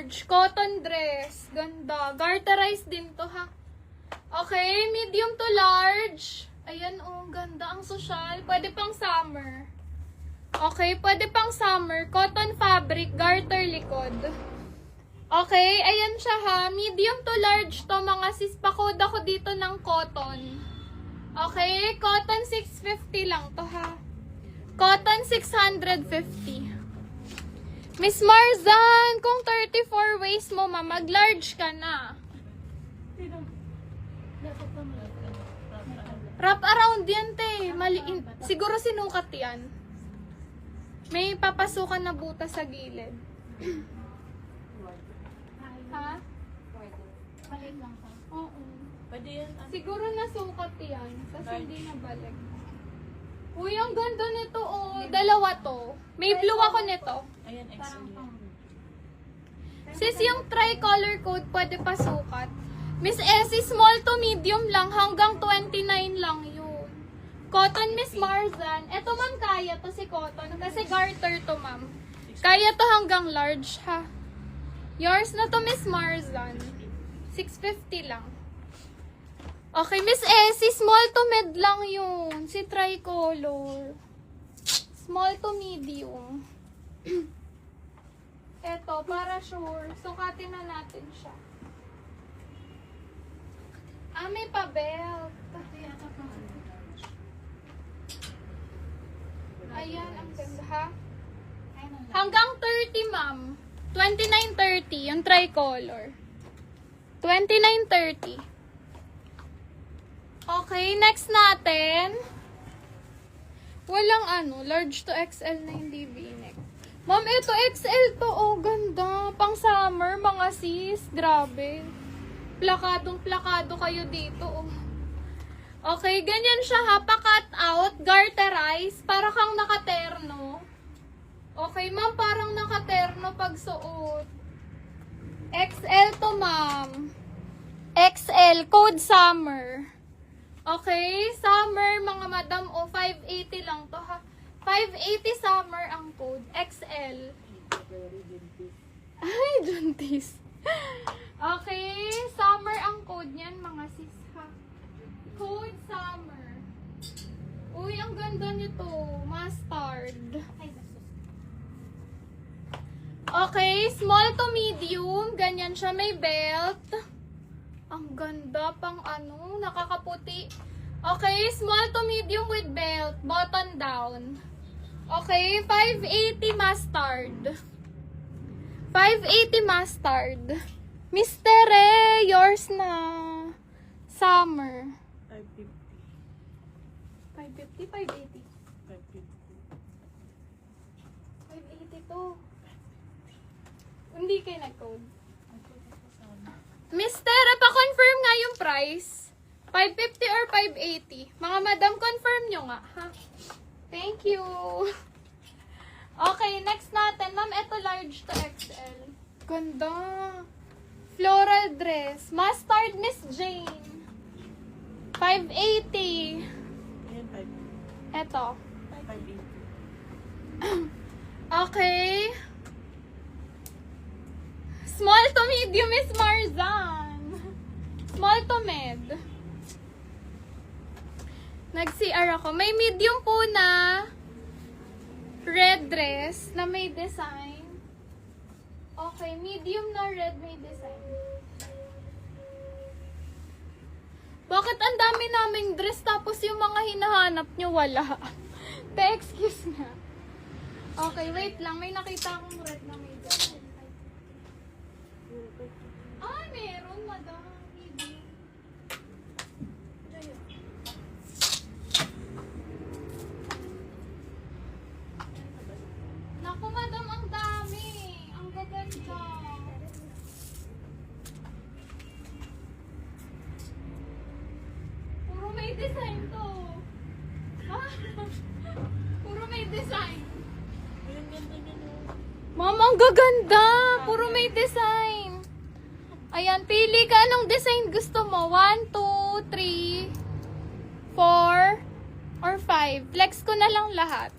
large. Cotton dress. Ganda. Garterized din to, ha? Okay, medium to large. Ayan, oh, ganda. Ang social. Pwede pang summer. Okay, pwede pang summer. Cotton fabric, garter likod. Okay, ayan siya, ha. Medium to large to, mga sis. Pakod ako dito ng cotton. Okay, cotton 650 lang to, ha. Cotton 650. Miss Marzan, kung 34 waist mo, ma, mag-large ka na. Wrap around yan, te. Maliit. Siguro sinukat yan. May papasukan na butas sa gilid. Ha? Maliit lang pa. Oo. Pwede yan. Siguro nasukat yan. Tapos hindi na balik. Uy, ang ganda nito, oh. Dalawa to. May blue ako nito. Ayan, Parang XL. pang... Sis, yung tricolor code pwede pasukat. Miss Essie, small to medium lang. Hanggang 29 lang yun. Cotton, Miss Marzan. Eto, ma'am, kaya to si Cotton. Kasi garter to, ma'am. Kaya to hanggang large, ha. Yours na to, Miss Marzan. 650 lang. Okay, Miss Essie, small to med lang yun. Si tricolor. Small to medium. Eto, para sure. Sukatin na natin siya. Ah, may pa-belt. Ayan, ang ganda, ha? Hanggang 30, ma'am. 29.30, yung tricolor. 29.30. Okay, next natin. Walang large to XL na hindi V-neck. Ma'am, ito XL to. Oh, ganda. Pang summer, mga sis. Grabe. Plakadong-plakado kayo dito, oh. Okay, ganyan siya, ha. Pa-cut out, garterize. Para kang nakaterno. Okay, ma'am, parang nakaterno pag suot. XL to, ma'am. XL, code summer. Okay, summer, mga madam, 580 lang to, ha. 580 summer ang code. XL. Ay, juntis. Okay, summer ang code niyan, mga sis, ha. Code summer. Uy, ang ganda nito. Mustard. Okay, small to medium. Ganyan siya, may belt. Ang ganda pang nakakaputi. Okay, small to medium with belt. Button down. Okay, 580 mustard. 580 mustard. Mister, yours na. Summer. 550, 580. 580 to. Hindi kayo nag-code. Mister, pa-confirm nga yung price. 550 or 580? Mga madam, confirm nyo nga, ha? Thank you. Okay, next natin. Ma'am, ito large to XL. Ganda. Floral dress. Mustard, Miss Jane. 580. Ayan, Ito. 580. Okay. Small to medium, Miss Marzan. Small to med. Nag-CR ako. May medium po na red dress na may design. Okay, medium na red may design. Bakit ang dami naming dress tapos yung mga hinahanap nyo wala? Excuse na. Okay, wait lang. May nakita akong red na may design. Ah, meron, madam. Hindi. Naku, madam, ang dami. Ang gaganda. Puro may design to. Ha? Puro may design. Ayan, ganda niya, no? Ma'am, ang gaganda. Puro may design. Ayan, pili ka anong design gusto mo. 1, 2, 3, 4, or 5. Flex ko na lang lahat.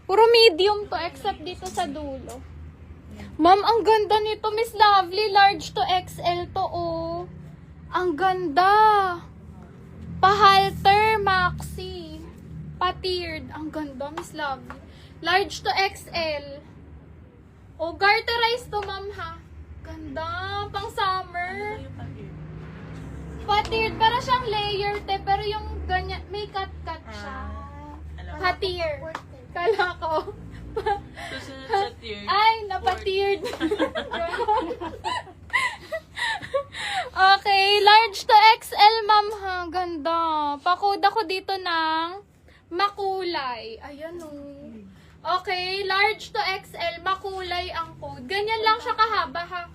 Puro medium to except dito sa dulo. Ma'am, ang ganda nito, Miss Lovely. Large to XL to, oh. Ang ganda. Pa-halter, maxi. Pa-tiered. Ang ganda, Miss Lovely. Large to XL. Oh, garterized to, ma'am, ha. Ganda. Pang summer. Ano yung pag-ear? Pa-tiered. Para siyang layer, te. Pero yung ganyan, may cut-cut siya. Alam mo. Pa-tier. Kala ko. Susunod sa tier. Ay, napatiered. Okay, large to XL, ma'am, ha. Ganda. Pakoda ko dito ng makulay. Ayan, oh. Okay, large to XL, makulay ang code. Ganyan lang siya kahaba, ha.